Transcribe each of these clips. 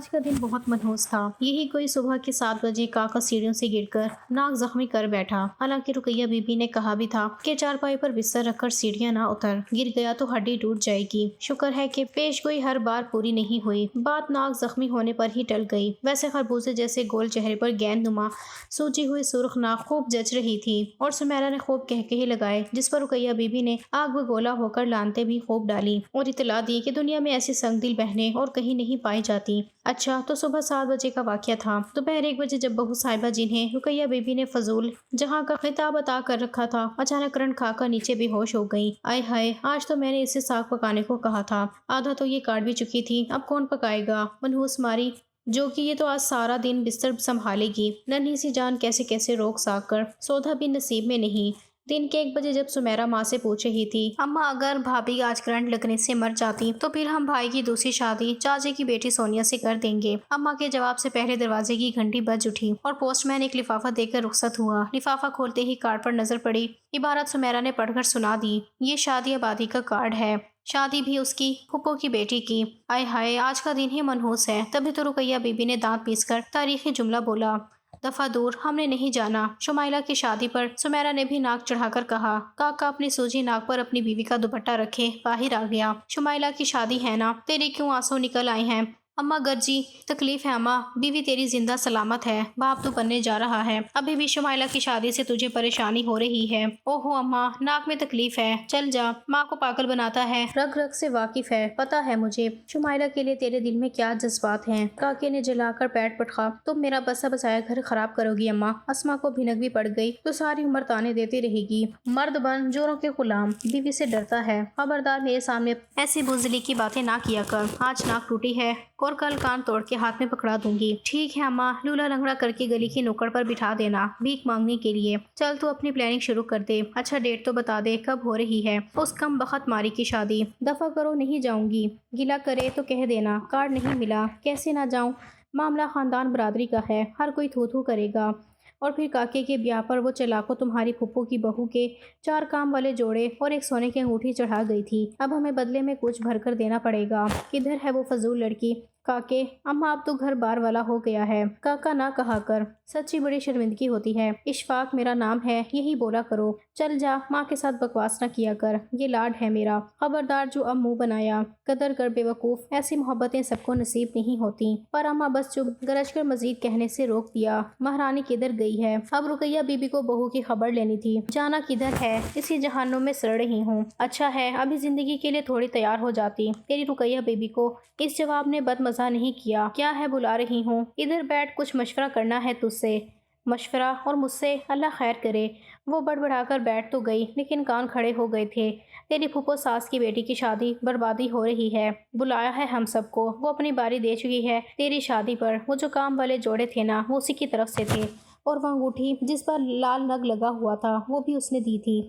आज का दिन बहुत मनहूस था। यही कोई सुबह के 7 बजे काका सीढ़ियों से गिरकर नाक जख्मी कर बैठा। हालांकि रुकैया बीबी ने कहा भी था कि चारपाई पर बिस्तर रखकर सीढ़ियां ना उतर, गिर गया तो हड्डी टूट जाएगी। शुक्र है कि पेशगोई हर बार पूरी नहीं हुई। बात नाक जख्मी होने पर ही टल गई। वैसे खरबूजे जैसे गोल चेहरे पर गेंदनुमा सूजी हुई सुर्ख नाक खूब जच रही थी और सुमेरा ने खूब कहकहे लगाए, जिस पर रुकैया बीबी ने आग बगोला होकर लानते भी खूब डाली और इतला दी कि दुनिया में ऐसी संगदिल बहनें और कहीं नहीं पाई जाती। अच्छा, तो सुबह 7 बजे का वाकया था। दोपहर 1 बजे जब बहू साहिबा जिन्हें रुकैया बीबी ने फजूल जहाँ का खिताब अता कर रखा था, अचानक करंट खाकर नीचे बेहोश हो गई। आय हाय, आज तो मैंने इसे साग पकाने को कहा था, आधा तो ये काट भी चुकी थी, अब कौन पकाएगा। मनहूस मारी जो कि ये तो आज सारा दिन बिस्तर संभालेगी। नन्ही सी जान कैसे कैसे रोक साक कर, सौदा भी नसीब में नहीं। दिन के 1 बजे जब सुमेरा माँ से पूछ रही थी, अम्मा अगर भाभी आज करंट लगने से मर जाती तो फिर हम भाई की दूसरी शादी चाचे की बेटी सोनिया से कर देंगे। अम्मा के जवाब से पहले दरवाजे की घंटी बज उठी और पोस्टमैन एक लिफाफा देकर रुखसत हुआ। लिफाफा खोलते ही कार्ड पर नजर पड़ी। इबारत सुमेरा ने पढ़कर सुना दी, ये शादी आबादी का कार्ड है, शादी भी उसकी फूफो की बेटी की। आय हाय, आज का दिन ही मनहूस है। तभी तो रुकैया बीबी ने दांत पीसकर तारीखी जुमला बोला, दफा दूर, हमने नहीं जाना। शुमाइला की शादी पर सुमेरा ने भी नाक चढ़ाकर कहा। काका अपनी सूजी नाक पर अपनी बीवी का दुपट्टा रखे बाहर आ गया। शुमाइला की शादी है ना, तेरे क्यों आंसू निकल आए हैं? अम्मा गर्जी, तकलीफ है अम्मा, बीवी तेरी जिंदा सलामत है, बाप तो बनने जा रहा है। अभी भी शुमाइला की शादी से तुझे परेशानी हो रही है? ओहो अम्मा, नाक में तकलीफ है, चल जा। माँ को पागल बनाता है, रग रग से वाकिफ है, पता है मुझे शुमाइला के लिए तेरे दिल में क्या जज्बात हैं। काके ने जलाकर पैट पटका, तुम मेरा बसा बसाया घर खराब करोगी अम्मा। अस्मा को भिनक भी पड़ गई तो सारी उम्र ताने देती रहेगी। मर्द बन जोरों के गुलाम, बीवी से डरता है। खबरदार मेरे सामने ऐसी बुजली की बातें ना किया कर। आज नाक टूटी है और कल कान तोड़ के हाथ में पकड़ा दूंगी। ठीक है अम्मा, लूला लंगड़ा करके गली की नुक्कड़ पर बिठा देना भीख मांगने के लिए। चल तू अपनी प्लानिंग शुरू कर दे। अच्छा डेट तो बता दे, कब हो रही है उस कम बखत मारी की शादी? दफा करो, नहीं जाऊंगी। गिला करे तो कह देना कार्ड नहीं मिला। कैसे ना जाऊं, मामला खानदान बरादरी का है, हर कोई थू थू करेगा। और फिर काके के ब्याह पर वो चलाको तुम्हारी फूफो की बहू के 4 काम वाले जोड़े और एक सोने की अंगूठी चढ़ा गई थी। अब हमें बदले में कुछ भर कर देना पड़ेगा। किधर है वो फजूल लड़की? काके, अम्मा अब तो घर बार वाला हो गया है, काका ना कहा कर, सच्ची बड़ी शर्मिंदगी होती है। इशफाक मेरा नाम है, यही बोला करो। चल जा, माँ के साथ बकवास ना किया कर, ये लाड है मेरा। खबरदार जो अब मुंह बनाया, कदर कर बेवकूफ, ऐसी मोहब्बतें सबको नसीब नहीं होती। पर अम्मा बस चुप, गरज कर मजीद कहने से रोक दिया। महारानी किधर गई है? अब रुकैया बीबी को बहू की खबर लेनी थी। जाना किधर है? इसी जहानुम में सड़ रही हूँ। अच्छा है अभी जिंदगी के लिए थोड़ी तैयार हो जाती। तेरी रुकैया बीबी को इस जवाब ने बदमजा नहीं किया। क्या है, बुला रही हूँ, इधर बैठ, कुछ मशवरा करना है तुझसे। मशवरा? और मुझसे? अल्लाह खैर करे। वो बड़बड़ाकर बैठ तो गई लेकिन कान खड़े हो गए थे। तेरी फूफो सास की बेटी की शादी बर्बादी हो रही है, बुलाया है हम सबको। वो अपनी बारी दे चुकी है तेरी शादी पर। वो जो काम वाले जोड़े थे ना, वो उसी की तरफ से थे और वो अंगूठी जिस पर लाल नग लगा हुआ था वो भी उसने दी थी।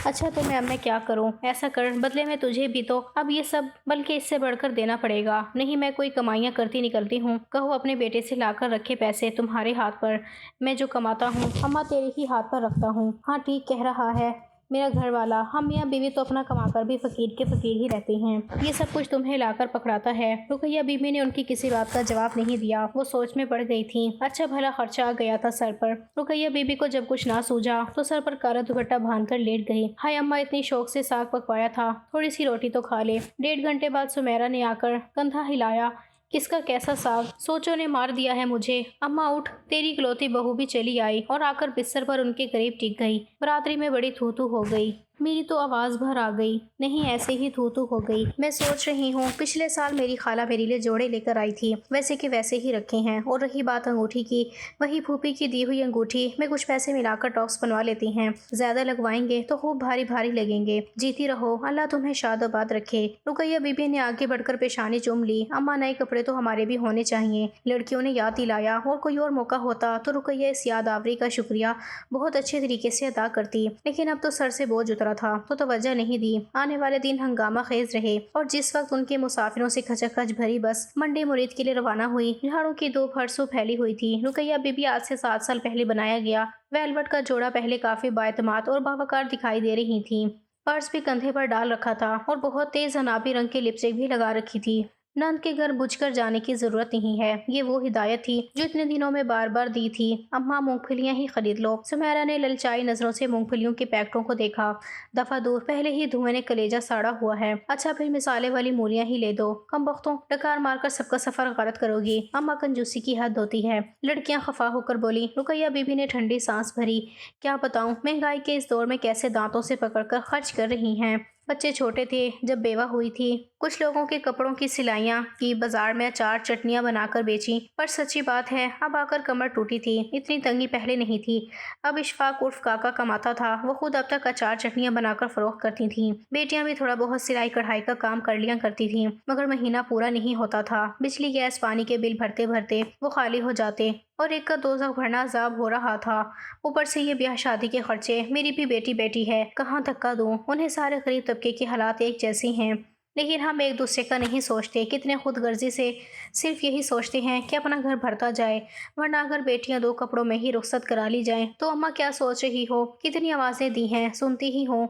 अच्छा तो मैं क्या करूं? ऐसा कर, बदले में तुझे भी तो अब ये सब बल्कि इससे बढ़कर देना पड़ेगा। नहीं मैं कोई कमाइयाँ करती निकलती हूँ, कहो अपने बेटे से लाकर रखे पैसे तुम्हारे हाथ पर। मैं जो कमाता हूँ अम्मा तेरे ही हाथ पर रखता हूँ। हाँ ठीक कह रहा है मेरा घर वाला, हम मियाँ बीवी तो अपना कमाकर भी फकीर के फकीर ही रहते हैं। ये सब कुछ तुम्हें लाकर पकड़ाता है। रुकैया बीबी ने उनकी किसी बात का जवाब नहीं दिया। वो सोच में पड़ गई थी। अच्छा भला खर्चा आ गया था सर पर। रुकैया बीबी को जब कुछ ना सूझा तो सर पर काला दुपट्टा बांधकर लेट गई। हाय अम्मा, इतनी शौक से साग पकवाया था, थोड़ी सी रोटी तो खा ले। 1.5 घंटे बाद सुमेरा ने आकर कंधा हिलाया। किसका कैसा साग? सोचों ने मार दिया है मुझे। अम्मा उठ, तेरी इकलौती बहू भी चली आई और आकर बिस्तर पर उनके करीब टिक गई। बरादरी में बड़ी थू थू हो गई। मेरी तो आवाज भर आ गई। नहीं ऐसे ही थू थू हो गई। मैं सोच रही हूँ पिछले साल मेरी खाला मेरे लिए जोड़े लेकर आई थी, वैसे के वैसे ही रखे हैं। और रही बात अंगूठी की, वही फूफी की दी हुई अंगूठी में कुछ पैसे मिलाकर टॉप्स बनवा लेती हैं। ज्यादा लगवाएंगे तो खूब भारी भारी लगेंगे। जीती रहो, अल्लाह तुम्हें शादाबाद रखे। रुकैया बीबी ने आगे बढ़कर पेशानी चूम ली। अम्मा नए कपड़े तो हमारे भी होने चाहिए, लड़कियों ने याद दिलाया। और कोई और मौका होता तो रुकैया इस याद आवरी का शुक्रिया बहुत अच्छे तरीके से अदा करती, लेकिन अब तो सर से बोझ उतरा था तो तवज्जो नहीं दी। आने वाले दिन हंगामा खेज रहे और जिस वक्त उनके मुसाफिरों से खचखच भरी बस मंडी मुरीद के लिए रवाना हुई, झाड़ों की धूप हरसों फैली हुई थी। रुकैया बीबी आज से 7 साल पहले बनाया गया वेलवेट का जोड़ा पहले काफी बाएतमाद और बावकार दिखाई दे रही थी। पर्स भी कंधे पर डाल रखा था और बहुत तेज अनाबी रंग की लिपस्टिक भी लगा रखी थी। नंद के घर बुझ कर जाने की जरूरत नहीं है। ये वो हिदायत थी जो इतने दिनों में बार बार दी थी। अम्मा मूंगफलियां ही खरीद लो। सुमेरा ने ललचाई नजरों से मूंगफलियों के पैकेटों को देखा। दफा दूर, पहले ही धुएं ने कलेजा साड़ा हुआ है। अच्छा फिर मिसाले वाली मूलियां ही ले दो। कम वक्तों डकार मारकर सबका सफर गलत करोगी। अम्मा कंजूसी की हद होती है। लड़कियां खफा होकर बोली। रुकैया बीबी ने ठंडी सांस भरी। क्या बताऊं, महंगाई के इस दौर में कैसे दांतों से पकड़कर खर्च कर रही हैं। बच्चे छोटे थे जब बेवा हुई थी। कुछ लोगों के कपड़ों की सिलाइयां की, बाजार में अचार चटनियां बनाकर बेची। पर सच्ची बात है, अब आकर कमर टूटी थी। इतनी तंगी पहले नहीं थी। अब इशफाक उर्फ काका कमाता था। वो खुद अब तक अचार चटनियां बनाकर फरोख्त करती थीं। बेटियां भी थोड़ा बहुत सिलाई कढ़ाई का काम कर लिया करती थीं, मगर महीना पूरा नहीं होता था। बिजली गैस पानी के बिल भरते भरते वो खाली हो जाते और एक का दोज़ख भरना अजाब हो रहा था। ऊपर से ये ब्याह शादी के खर्चे। मेरी भी बेटी है, कहाँ धक्का दूं। उन्हें सारे गरीब तबके के हालात एक जैसे हैं, लेकिन हम एक दूसरे का नहीं सोचते। कितने खुद गर्जी से सिर्फ यही सोचते हैं कि अपना घर भरता जाए, वरना अगर बेटियां 2 कपड़ों में ही रुखसत करा ली जाएं तो अम्मा क्या सोच रही हो। कितनी आवाज़ें दी हैं, सुनती ही हो।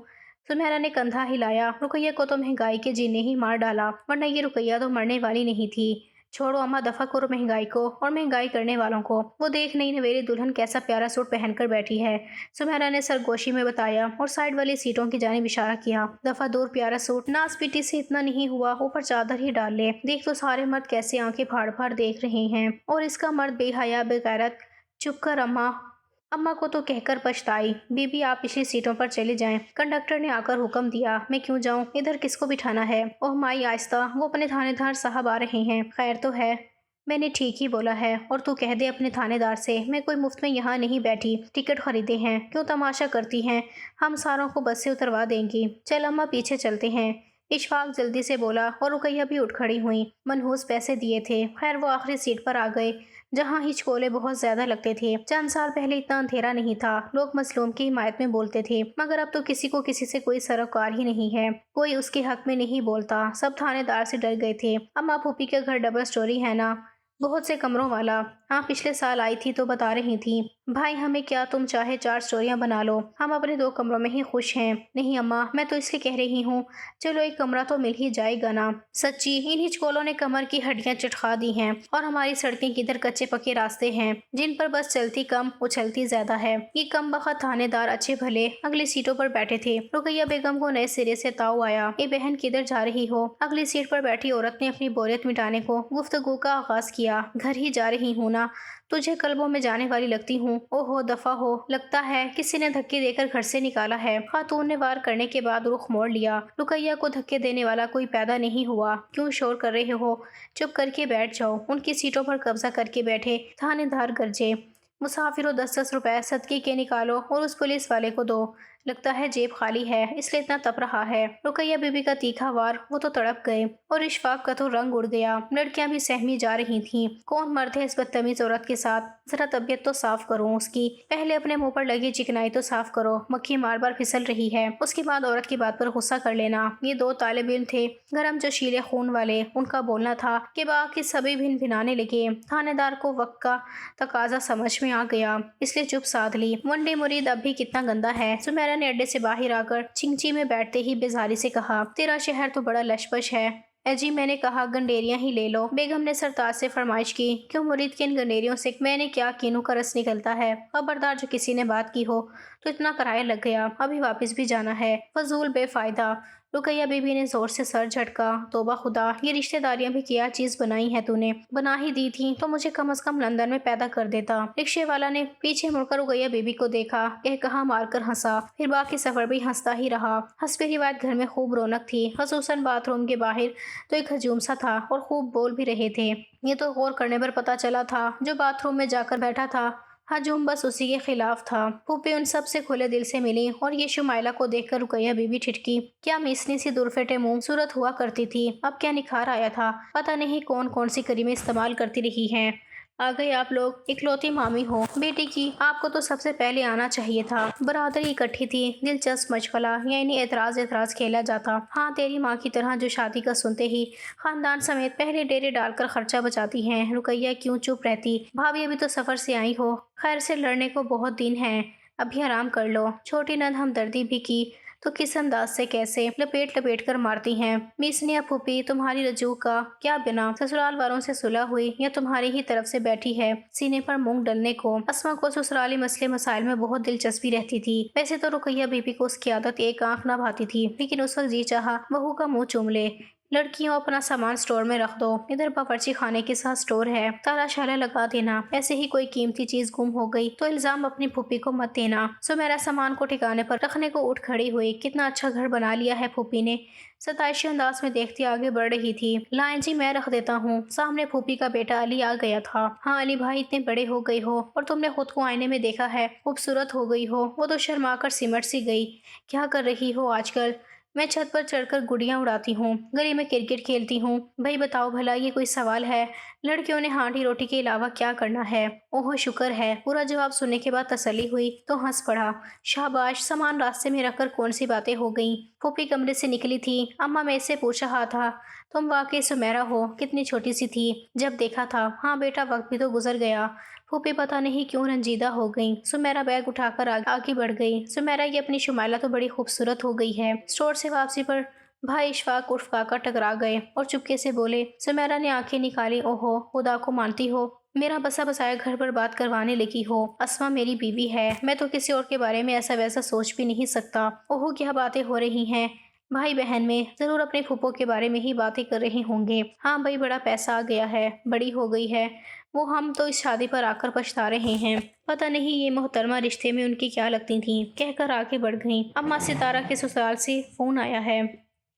सुमेरा ने कंधा हिलाया। रुकैया को तो महंगाई के जीने ही मार डाला, वरना ये रुकैया तो मरने वाली नहीं थी। छोड़ो अम्मा, दफा करो महंगाई को और महंगाई करने वालों को। वो देख, नई नवेली दुल्हन कैसा प्यारा सूट पहनकर बैठी है। सुमेरा ने सरगोशी में बताया और साइड वाली सीटों की जानिब इशारा किया। दफा दूर, प्यारा सूट नाच पीटी से इतना नहीं हुआ, ऊपर चादर ही डाल ले। देख तो सारे मर्द कैसे आंखें फाड़ फाड़ देख रहे हैं, और इसका मर्द बेहया बेगैरत। चुप कर अम्मा। अम्मा को तो कहकर पछताई। बीबी आप पिछली सीटों पर चले जाएं। कंडक्टर ने आकर हुक्म दिया। मैं क्यों जाऊं, इधर किसको बिठाना है। ओह माई आहिस्ता, वो अपने थानेदार साहब आ रहे हैं। खैर तो है। मैंने ठीक ही बोला है, और तू कह दे अपने थानेदार से मैं कोई मुफ्त में यहाँ नहीं बैठी, टिकट खरीदे हैं। क्यों तमाशा करती हैं, हम सारों को बस से उतरवा देंगी। चल अम्मा, पीछे चलते हैं। इशफाक जल्दी से बोला और रुकैया भी उठ खड़ी हुई। मनहूस पैसे दिए थे। खैर वो आखिरी सीट पर आ गए, जहाँ हिचकोले बहुत ज्यादा लगते थे। चंद साल पहले इतना अंधेरा नहीं था, लोग मजलूम की हिमायत में बोलते थे, मगर अब तो किसी को किसी से कोई सरोकार ही नहीं है। कोई उसके हक में नहीं बोलता। सब थानेदार से डर गए थे। अम्मा फूफी के घर डबल स्टोरी है ना, बहुत से कमरों वाला। हाँ, पिछले साल आई थी तो बता रही थी। भाई हमें क्या, तुम चाहे 4 स्टोरियां बना लो, हम अपने 2 कमरों में ही खुश हैं। नहीं अम्मा, मैं तो इसलिए कह रही हूँ, चलो एक कमरा तो मिल ही जाएगा ना। सच्ची इन हिचकोलों ने कमर की हड्डियां चटखा दी हैं, और हमारी सड़कें किधर कच्चे पक्के रास्ते हैं, जिन पर बस चलती कम उछलती ज्यादा है। ये कम बखत थानेदार अच्छे भले अगली सीटों पर बैठे थे। रुकैया बेगम को नए सिरे से ताव आया। ये बहन किधर जा रही हो। अगली सीट पर बैठी औरत ने अपनी बोरियत मिटाने को गुफ्तगू का आगाज किया। घर ही जा रही हूँ ना, तुझे कल्बों में जाने वाली लगती हूँ। ओहो दफा हो, लगता है किसी ने धक्के देकर घर से निकाला है। खातून ने वार करने के बाद रुख मोड़ लिया। रुकैया को धक्के देने वाला कोई पैदा नहीं हुआ। क्यों शोर कर रहे हो, चुप करके बैठ जाओ। उनकी सीटों पर कब्जा करके बैठे थानेदार गरजे। मुसाफिरों 10-10 रुपए सदके के निकालो और उस पुलिस वाले को दो। लगता है जेब खाली है, इसलिए इतना तप रहा है। रुकैया बीबी का तीखा वार, वो तो तड़प गए, और इशफाक का तो रंग उड़ गया। लड़कियां भी सहमी जा रही थीं। कौन मर्द है इस बदतमीज औरत के साथ। जरा तबीयत तो साफ करो उसकी। पहले अपने मुंह पर लगी चिकनाई तो साफ करो, मक्खी बार बार फिसल रही है। उसके बाद औरत की बात पर गुस्सा कर लेना। ये 2 तालिब इल्म थे, गरम जोशीले खून वाले। उनका बोलना था कि बाकी सभी भिन भिनाने लगे। थानेदार को वक्त का तकाजा समझ में आ गया, इसलिए चुप साध ली। वनडे मुरीद अब भी कितना गंदा है। सुमेरा ने अड्डे से बाहर आकर चिंची में बैठते ही बेजारी से कहा, तेरा शहर तो बड़ा लशपश है। जी मैंने कहा गंडेरियां ही ले लो। बेगम ने सरताज से फरमाइश की। क्यों मुरीद के इन गंडेरियों से मैंने क्या कीनू का रस निकलता है। खबरदार जो किसी ने बात की हो तो इतना किराया लग गया, अभी वापस भी जाना है, फजूल बेफायदा। रुकैया बीबी ने जोर से सर झटका। तोबा खुदा, ये रिश्तेदारियां भी क्या चीज बनाई है तूने। बना ही दी थी तो मुझे कम से कम लंदन में पैदा कर देता। रिक्शे वाला ने पीछे मुड़कर रुकैया बीबी को देखा, कहा मारकर हंसा। फिर बाकी सफर भी हंसता ही रहा। हंसपे रिवायत घर में खूब रौनक थी, खसूसन बाथरूम के बाहर तो एक हजूम सा था, और खूब बोल भी रहे थे। ये तो गौर करने पर पता चला था, जो बाथरूम में जाकर बैठा था हजूम बस उसी के खिलाफ था। फूफी उन सब से खुले दिल से मिली, और ये शुमाइला को देखकर रुकैया बीबी ठिठकी। क्या मिसनी सी दुरफेटे मुंह सूरत हुआ करती थी, अब क्या निखार आया था। पता नहीं कौन कौन सी करीमें इस्तेमाल करती रही हैं। आ गए आप लोग, इकलौती मामी हो बेटी की, आपको तो सबसे पहले आना चाहिए था। बरादरी इकट्ठी थी, दिलचस्प मशगला, यानी एतराज खेला जाता। हाँ, तेरी माँ की तरह जो शादी का सुनते ही खानदान समेत पहले डेरे डालकर खर्चा बचाती हैं। रुकैया क्यों चुप रहती। भाभी अभी तो सफर से आई हो, खैर से लड़ने को बहुत दिन है, अभी आराम कर लो। छोटी नंद हमदर्दी भी की तो किस अंदाज से कैसे लपेट लपेट कर मारती हैं। मिसनिया फूफी, तुम्हारी रजू का क्या बिना ससुराल वालों से सुलह हुई या तुम्हारी ही तरफ से बैठी है सीने पर मूंग डलने को। अस्मा को ससुराली मसले मसाइल में बहुत दिलचस्पी रहती थी। वैसे तो रुकैया बीबी को उसकी आदत एक आंख ना भाती थी, लेकिन उस वक्त जी चाहा बहू का मुंह चूम ले। लड़कियों, अपना सामान स्टोर में रख दो, इधर बावर्ची खाने के साथ स्टोर है, ताला शाला लगा देना। ऐसे ही कोई कीमती चीज गुम हो गई तो इल्जाम अपनी फूफी को मत देना। सुमेरा सामान को ठिकाने पर रखने को उठ खड़ी हुई। कितना अच्छा घर बना लिया है फूफी ने, सताइशी अंदाज में देखती आगे बढ़ रही थी। लाएं जी, मैं रख देता हूँ। सामने फूफी का बेटा अली आ गया था। हाँ अली भाई, इतने बड़े हो गई हो और तुमने खुद को आईने में देखा है, खूबसूरत हो गई हो। वो तो शर्मा कर सिमट सी गई। क्या कर रही हो आजकल? मैं छत पर चढ़कर गुड़ियां उड़ाती हूँ, गली में क्रिकेट खेलती हूँ। भाई बताओ भला, ये कोई सवाल है? लड़कियों ने हांडी रोटी के अलावा क्या करना है? ओह शुक्र है। पूरा जवाब सुनने के बाद तसल्ली हुई तो हंस पड़ा। शाबाश। सामान रास्ते में रखकर कौन सी बातें हो गईं। फूफी कमरे से निकली थी। अम्मा मैं इससे पूछ रहा था, तुम वाकई सुमेरा हो? कितनी छोटी सी थी जब देखा था। हाँ बेटा, वक्त भी तो गुजर गया। फूफी पता नहीं क्यों रंजीदा हो गई। सुमेरा बैग उठाकर आगे बढ़ गई। सुमेरा, ये अपनी शुमाइला तो बड़ी खूबसूरत हो गई है। स्टोर से वापसी पर भाई इशफाक उर्फ काका टकरा गए और चुपके से बोले। सुमेरा ने आंखें निकाली। ओहो, खुदा को मानती हो? मेरा बसा बसाया घर बर्बाद करवाने लगी हो। अस्मा मेरी बीवी है, मैं तो किसी और के बारे में ऐसा वैसा सोच भी नहीं सकता। ओहो, क्या बातें हो रही हैं। भाई बहन में जरूर अपने फूफो के बारे में ही बातें कर रहे होंगे। हाँ भाई, बड़ा पैसा आ गया है, बड़ी हो गई है वो। हम तो इस शादी पर आकर पछता रहे हैं। पता नहीं ये मोहतरमा रिश्ते में उनकी क्या लगती थी। कहकर आगे बढ़ गईं। अम्मा, सितारा के ससुराल से फोन आया है।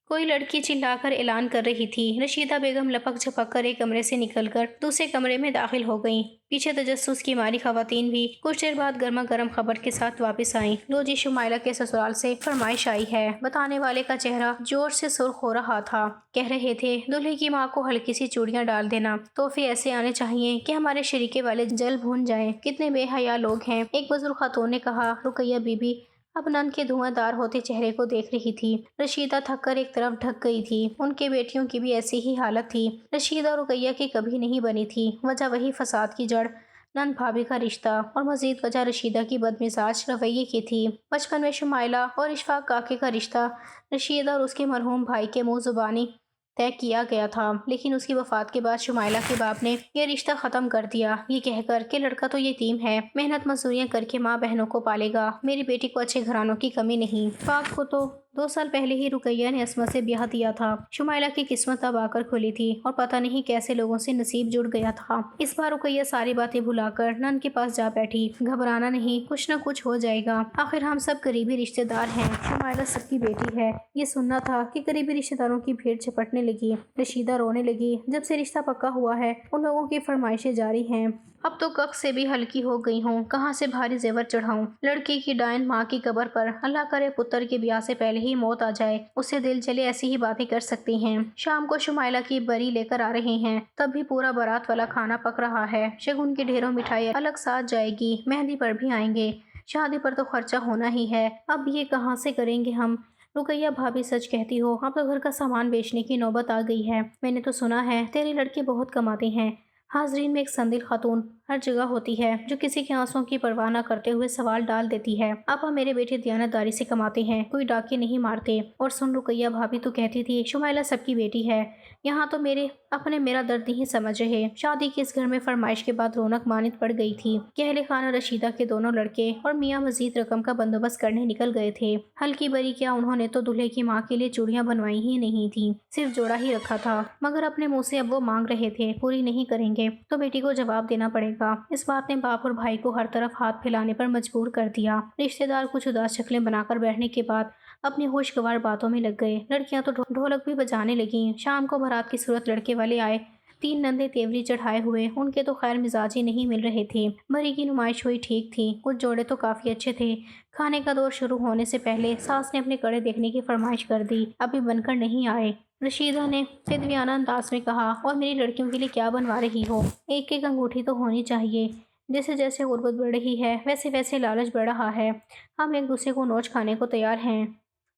कोई लड़की चिल्लाकर ऐलान कर रही थी। रशीदा बेगम लपक झपक कर एक कमरे से निकलकर दूसरे कमरे में दाखिल हो गईं। पीछे तजस्सुस की मारी खवातीन भी कुछ देर बाद गर्मा गर्म खबर के साथ वापस आईं। लो जी, शुमाइला के ससुराल से फरमाइश आई है। बताने वाले का चेहरा जोर से सुर्ख हो रहा था। कह रहे थे, दूल्हे की माँ को हल्की सी चूड़ियां डाल देना। तोहफे ऐसे आने चाहिए कि हमारे शरीके वाले जल भून जाएं। कितने बेहया लोग हैं। एक बुजुर्ग खातून ने कहा। रुकैया बीबी अब नन के धुआंधार होते चेहरे को देख रही थी। रशीदा थक कर एक तरफ ढक गई थी। उनके बेटियों की भी ऐसी ही हालत थी। रशीदा और रुकैया की कभी नहीं बनी थी। वजह वही फसाद की जड़, नंद भाभी का रिश्ता, और मजीद वजह रशीदा की बदमिजाज रवैये की थी। बचपन में शुमाइला और इशफाक काके का रिश्ता रशीदा और उसके मरहूम भाई के मुंह जुबानी तय किया गया था, लेकिन उसकी वफात के बाद शुमाइला के बाप ने यह रिश्ता ख़त्म कर दिया, ये कहकर कि लड़का तो यतीम है, मेहनत मजदूरियां करके माँ बहनों को पालेगा। मेरी बेटी को अच्छे घरानों की कमी नहीं। पाक को तो 2 साल पहले ही रुकैया ने अस्मा से ब्याह दिया था। शुमाइला की किस्मत अब आकर खुली थी और पता नहीं कैसे लोगों से नसीब जुड़ गया था। इस बार रुकैया सारी बातें भुलाकर नन के पास जा बैठी। घबराना नहीं, कुछ न कुछ हो जाएगा। आखिर हम सब करीबी रिश्तेदार हैं। शुमाइला सबकी बेटी है। ये सुनना था कि करीबी रिश्तेदारों की भीड़ झपटने लगी। रशीदा रोने लगी। जब से रिश्ता पक्का हुआ है उन लोगों की फरमाइशें जारी हैं। अब तो कक से भी हल्की हो गई हूँ। कहाँ से भारी जेवर चढ़ाऊं। लड़की की डायन माँ की कब्र पर अल्लाह करे पुत्र के ब्याह से पहले ही मौत आ जाए। उससे दिल चले ऐसी ही बातें कर सकती हैं। शाम को शुमाइला की बरी लेकर आ रहे हैं। तब भी पूरा बारात वाला खाना पक रहा है। शगुन की ढेरों मिठाई अलग साथ जाएगी। मेहंदी पर भी आएंगे। शादी पर तो खर्चा होना ही है। अब ये कहाँ से करेंगे हम। रुकैया भाभी, सच कहती हो, अब तो घर का सामान बेचने की नौबत आ गई है। मैंने तो सुना है तेरे लड़के बहुत कमाते हैं। हाजरीन में एक संदिल खातून हर जगह होती है जो किसी के आंसुओं की परवाह न करते हुए सवाल डाल देती है। आपा, मेरे बेटे दियानतदारी से कमाते हैं, कोई डाके नहीं मारते। और सुन रुकैया भाभी, तो कहती थी शुमाइला सबकी बेटी है। यहाँ तो मेरा दर्द नहीं समझ रहे। शादी के इस घर में फरमाइश के बाद रौनक मानित पड़ गई थी। कहले खाना रशीदा के दोनों लड़के और मियाँ मजीद रकम का बंदोबस्त करने निकल गए थे। हल्की बरी क्या, उन्होंने तो दूल्हे की माँ के लिए चूड़ियां बनवाई ही नहीं थी, सिर्फ जोड़ा ही रखा था। मगर अपने मुँह से अब वो मांग रहे थे, पूरी नहीं करेंगे तो बेटी को जवाब देना पड़ेगा। इस बात ने बाप और भाई को हर तरफ हाथ फैलाने पर मजबूर कर दिया। रिश्तेदार कुछ उदास शक्लें बनाकर बैठने के बाद अपनी खुशगवार बातों में लग गए। लड़कियां तो ढोलक भी बजाने लगी। शाम को बारात की सूरत लड़के वाले आए। 3 नंदे तेवरी चढ़ाए हुए। उनके तो खैर मिजाज ही नहीं मिल रहे थे। भरी की नुमाइश हुई ठीक थी। कुछ जोड़े तो काफी अच्छे थे। खाने का दौर शुरू होने से पहले सास ने अपने कड़े देखने की फरमाइश कर दी। अभी बनकर नहीं आए। रशीदा ने फिदवियाना अंदाज में कहा, और मेरी लड़कियों के लिए क्या बनवा रही हो? एक एक अंगूठी तो होनी चाहिए। जैसे जैसे गुर्बत बढ़ रही है वैसे वैसे लालच बढ़ रहा है। हम एक दूसरे को नोच खाने को तैयार हैं।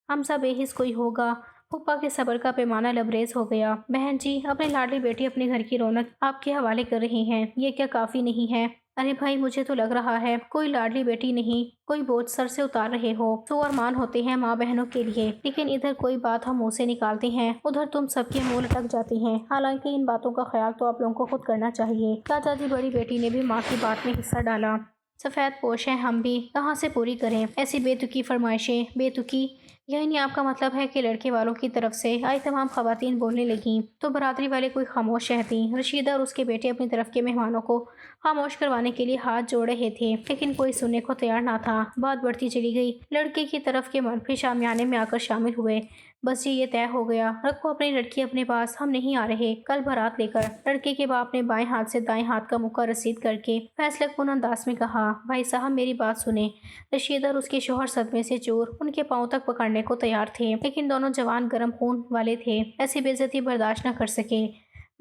हम सब बेहिस कोई होगा। फूफा के सब्र का पैमाना लबरेज हो गया। बहन जी, अपनी लाडली बेटी अपने घर की रौनक आपके हवाले कर रही हैं। ये क्या काफी नहीं है? अरे भाई, मुझे तो लग रहा है कोई लाडली बेटी नहीं, कोई बोझ सर से उतार रहे हो। तो अरमान होते हैं माँ बहनों के लिए, लेकिन इधर कोई बात हम मुंह से निकालते हैं, उधर तुम सबके मुंह लटक जाती हैं। हालांकि इन बातों का ख्याल तो आप लोगों को खुद करना चाहिए। चाचा जी बड़ी बेटी ने भी माँ की बात में हिस्सा डाला। सफ़ेद पोश हैं हम भी, कहाँ से पूरी करें ऐसी बेतुकी फरमाइशें। बेतुकी यानी आपका मतलब है कि लड़के वालों की तरफ से आई तमाम खवातीन बोलने लगीं तो बरादरी वाले कोई खामोश रहती। रशीदा और उसके बेटे अपनी तरफ के मेहमानों को खामोश करवाने के लिए हाथ जोड़ रहे थे, लेकिन कोई सुनने को तैयार ना था। बात बढ़ती चली गई। लड़के की तरफ के मर्द भी शामियाने में आकर शामिल हुए। बस ये तय हो गया, रखो अपनी लड़की अपने पास, हम नहीं आ रहे कल बारात लेकर। लड़के के बाप ने बाएं हाथ से दाएं हाथ का मुक्का रसीद करके फैसलाकुन अंदाज में कहा, भाई साहब मेरी बात सुने। रशीद और उसके शोहर सदमे से चूर उनके पांव तक पकड़ने को तैयार थे, लेकिन दोनों जवान गर्म खून वाले थे, ऐसी बेइज्जती बर्दाश्त न कर सके।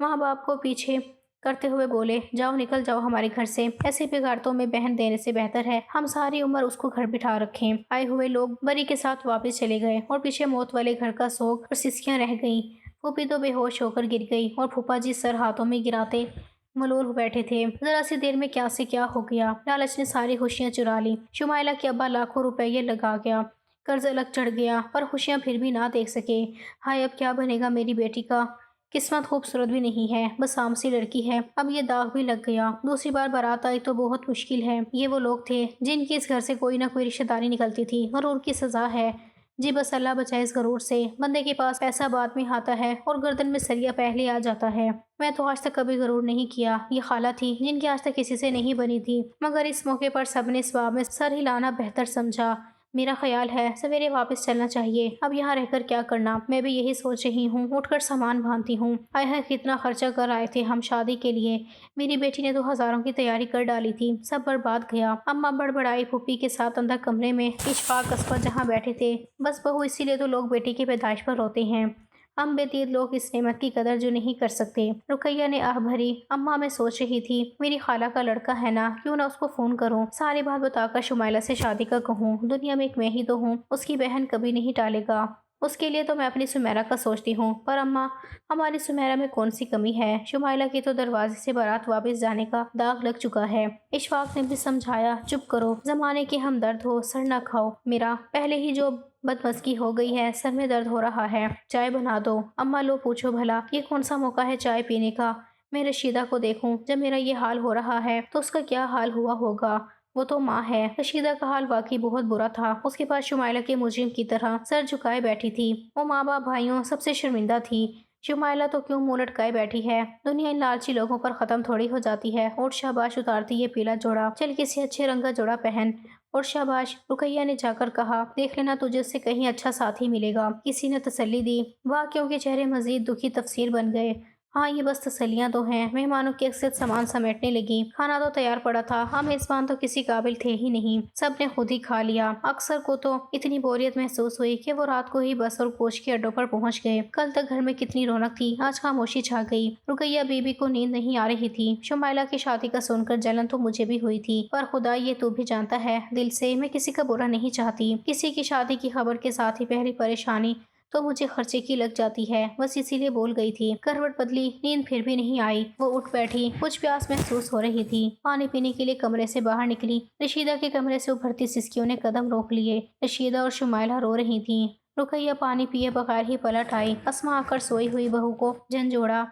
माँ बाप को पीछे करते हुए बोले, जाओ निकल जाओ हमारे घर से। ऐसे बिगाड़तों में बहन देने से बेहतर है हम सारी उम्र उसको घर बिठा रखें। आए हुए लोग बरी के साथ वापस चले गए और पीछे मौत वाले घर का सोग और सिसकियां रह गईं। फूफी तो बेहोश होकर गिर गई और फूफा जी सर हाथों में गिराते मलूल हो बैठे थे। जरा सी देर में क्या से क्या हो गया। लालच ने सारी खुशियां चुरा ली। शुमाइला के अब्बा लाखों रुपये लगा गया, कर्ज अलग चढ़ गया, पर खुशियां फिर भी ना देख सके। हाय अब क्या बनेगा मेरी बेटी का। किस्मत खूबसूरत भी नहीं है, बस आमसी लड़की है। अब ये दाग भी लग गया। दूसरी बार बारात आई तो बहुत मुश्किल है। ये वो लोग थे जिनकी इस घर से कोई ना कोई रिश्तेदारी निकलती थी। गरूर की सजा है जी, बस अल्लाह बचाए इस गरूर से। बंदे के पास पैसा बाद में आता है और गर्दन में सरिया पहले आ जाता है। मैं तो आज तक कभी गरूर नहीं किया। ये खाला थी जिनकी आज तक किसी से नहीं बनी थी, मगर इस मौके पर सबने स्वाब में सर हिलाना बेहतर समझा। मेरा ख्याल है सवेरे वापस चलना चाहिए। अब यहाँ रहकर क्या करना, मैं भी यही सोच रही हूँ। उठकर सामान बांधती हूँ। आए हैं कितना खर्चा कर आए थे हम शादी के लिए। मेरी बेटी ने तो हजारों की तैयारी कर डाली थी, सब बर्बाद गया। अम्मा बड़बड़ाई फूफी के साथ अंदर कमरे में इशफाक असफर जहाँ बैठे थे। बस बहू, इसीलिए तो लोग बेटी की पैदाइश पर रोते हैं। हम बेतीत लोग इस नेमत की कदर जो नहीं कर सकते। रुकैया ने आह भरी। अम्मा मैं सोच रही थी मेरी खाला का लड़का है ना, क्यों ना उसको फोन करूं, सारी बात बताकर शुमाइला से शादी का कहूं। दुनिया में एक मैं ही तो हूँ, उसकी बहन कभी नहीं टालेगा। उसके लिए तो मैं अपनी सुमेरा का सोचती हूँ, पर अम्मा हमारी सुमेरा में कौन सी कमी है। शुमाइला की तो दरवाजे से बारात वापस जाने का दाग लग चुका है। इशफाक ने भी समझाया, चुप करो, जमाने के हमदर्द हो, सर ना खाओ मेरा। पहले ही जो बदमस्की हो गई है, सर में दर्द हो रहा है। चाय बना दो। अम्मा लो पूछो भला, ये कौन सा मौका है चाय पीने का। मैं रशीदा को देखूं, जब मेरा ये हाल हो रहा है तो उसका क्या हाल हुआ होगा। वो तो माँ है। रशीदा का हाल वाकई बहुत बुरा था। उसके पास शुमाइला के मुजरिम की तरह सर झुकाए बैठी थी। वो माँ बाप भाइयों सबसे शर्मिंदा थी। शुमाइला तो क्यों मुंह लटकाए बैठी है। दुनिया इन लालची लोगों पर खत्म थोड़ी हो जाती है। और शाबाश उतारती ये पीला जोड़ा, चल किसी अच्छे रंग का जोड़ा पहन। और शाबाश, रुकैया ने जाकर कहा, देख लेना तुझे उससे कहीं अच्छा साथी मिलेगा। किसी ने तसल्ली दी। वाक़ियों के चेहरे मजीद दुखी तफसीर बन गए। हाँ ये बस तसल्लियाँ तो हैं। मेहमानों के अक्सर सामान समेटने लगी। खाना तो तैयार पड़ा था, हम मेजबान तो किसी काबिल थे ही नहीं, सब ने खुद ही खा लिया। अक्सर को तो इतनी बोरियत महसूस हुई कि वो रात को ही बस और कोच के अड्डों पर पहुंच गए। कल तक घर में कितनी रौनक थी, आज खामोशी छा गई। रुकैया बीबी को नींद नहीं आ रही थी। शुमाइला की शादी का सुनकर जलन तो मुझे भी हुई थी, पर खुदा ये तू भी जानता है दिल से मैं किसी का बुरा नहीं चाहती। किसी की शादी की खबर के साथ ही पहली परेशानी तो मुझे खर्चे की लग जाती है, बस इसीलिए बोल गई थी। करवट बदली, नींद फिर भी नहीं आई। वो उठ बैठी, कुछ प्यास महसूस हो रही थी। पानी पीने के लिए कमरे से बाहर निकली। रशीदा के कमरे से उभरती सिसकियों ने कदम रोक लिए। रशीदा और शुमाइला रो रही थी। रुकैया पानी पिए बगैर ही पलट आई। अस्मा आकर सोई हुई बहू को झंझोड़ा।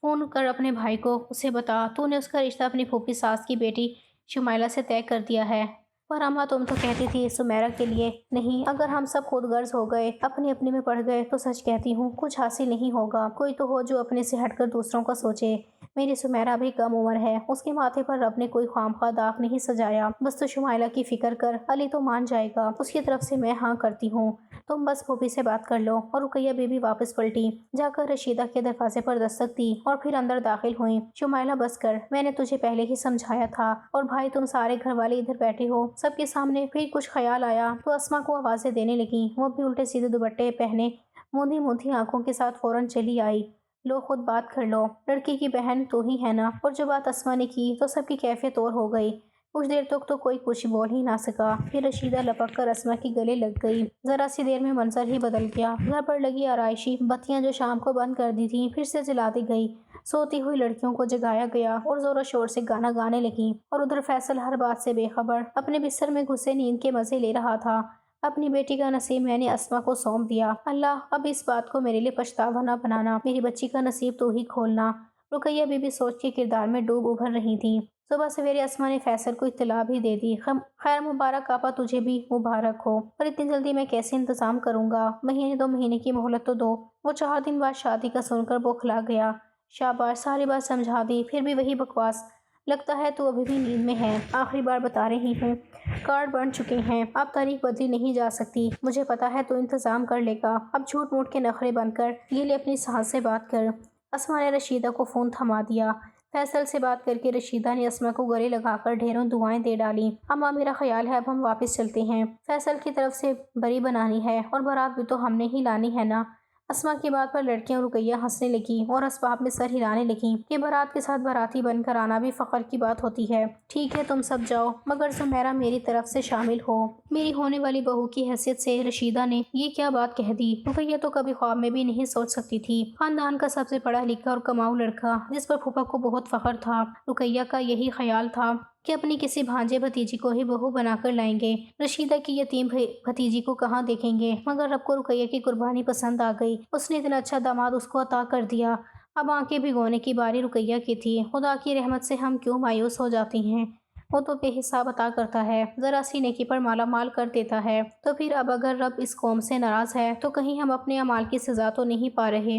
फोन कर अपने भाई को उसे बता, तूने उसका रिश्ता अपनी फूफी सास की बेटी शुमाइला से तय कर दिया है। पर अम्मा तुम तो कहती थी सुमेरा के लिए। नहीं, अगर हम सब खुद गर्ज हो गए, अपने अपने में पड़ गए, तो सच कहती हूँ कुछ हासिल नहीं होगा। कोई तो हो जो अपने से हटकर दूसरों का सोचे। मेरी सुमेरा भी कम उम्र है, उसके माथे पर रब ने कोई खामखा दाग नहीं सजाया। बस तो शुमाइला की फिक्र कर, अली तो मान जाएगा। उसकी तरफ से मैं हाँ करती हूँ, तुम बस फूफी से बात कर लो। और रुकैया बीबी वापस पलटी, जाकर रशीदा के दरवाजे पर दस्तक दी और फिर अंदर दाखिल हुई। शुमाइला बस कर, मैंने तुझे पहले ही समझाया था। और भाई तुम सारे घर वाले इधर बैठे हो, सबके सामने। फिर कुछ ख्याल आया तो अस्मा को आवाजें देने लगी। वो भी उल्टे सीधे दुपट्टे पहने मूंधी मूंधी आंखों के साथ फौरन चली आई। लो खुद बात कर लो, लड़की की बहन तू ही है ना। और जो बात अस्मा ने की तो सबकी कैफियत और हो गई। कुछ देर तक तो कोई कुछ बोल ही ना सका। फिर रशीदा लपक कर अस्मा के गले लग गई। जरा सी देर में मंजर ही बदल गया। घर पर लगी आराइशी बत्तियां जो शाम को बंद कर दी थी फिर से जला दी गई। سوتی ہوئی لڑکیوں کو جگایا گیا اور زور و شور سے گانا گانے لگیں، اور ادھر فیصل ہر بات سے بے خبر اپنے بستر میں گھسے نیند کے مزے لے رہا تھا۔ اپنی بیٹی کا نصیب میں نے اسما کو سونپ دیا، اللہ اب اس بات کو میرے لیے پچھتاوا نہ بنانا، میری بچی کا نصیب تو ہی کھولنا۔ رقیہ بی بی سوچ کے کردار میں ڈوب ابھر رہی تھی۔ صبح سویرے اسما نے فیصل کو اطلاع بھی دے دی، خیر مبارک آپا، تجھے بھی مبارک ہو، پر اتنی جلدی میں کیسے انتظام کروں گا، مہینے 2 مہینے کی مہلت تو دو۔ وہ 4 دن بعد شادی کا سن کر بوکھلا گیا۔ شاباش، ساری بات سمجھا دی، پھر بھی وہی بکواس، لگتا ہے تو ابھی بھی نیند میں ہے۔ آخری بار بتا رہی ہوں، کارڈ بن چکے ہیں، اب تاریخ بدلی نہیں جا سکتی، مجھے پتا ہے تو انتظام کر لے گا، اب جھوٹ موٹ کے نخرے بند کر یہ لے اپنی ساس سے بات کر۔ اسما نے رشیدہ کو فون تھما دیا۔ فیصل سے بات کر کے رشیدہ نے اسما کو گلے لگا کر ڈھیروں دعائیں دے ڈالیں۔ اماں میرا خیال ہے اب ہم واپس چلتے ہیں، فیصل کی طرف سے بری بنانی ہے اور بارات بھی تو ہم نے ہی لانی ہے نا۔ اسما کی بات پر لڑکیاں رقیہ ہنسنے لگیں اور اسباب میں سر ہلانے لگیں کہ بارات کے ساتھ باراتی بن کر آنا بھی فخر کی بات ہوتی ہے۔ ٹھیک ہے تم سب جاؤ، مگر زمیرہ میری طرف سے شامل ہو۔ میری ہونے والی بہو کی حیثیت سے رشیدہ نے یہ کیا بات کہہ دی؟ رقیہ تو کبھی خواب میں بھی نہیں سوچ سکتی تھی، خاندان کا سب سے پڑھا لکھا اور کماؤ لڑکا جس پر پھوپھا کو بہت فخر تھا۔ رقیہ کا یہی خیال تھا کہ اپنی کسی بھانجے بھتیجی کو ہی بہو بنا کر لائیں گے، رشیدہ کی یتیم بھتیجی کو کہاں دیکھیں گے، مگر رب کو رقیہ کی قربانی پسند آ گئی، اس نے اتنا اچھا داماد اس کو عطا کر دیا۔ اب آنکھیں بھگونے کی باری رقیہ کی تھی۔ خدا کی رحمت سے ہم کیوں مایوس ہو جاتے ہیں، وہ تو بے حساب عطا کرتا ہے، ذرا سی نیکی پر مالا مال کر دیتا ہے، تو پھر اب اگر رب اس قوم سے ناراض ہے تو کہیں ہم اپنے اعمال کی سزا تو نہیں پا رہے۔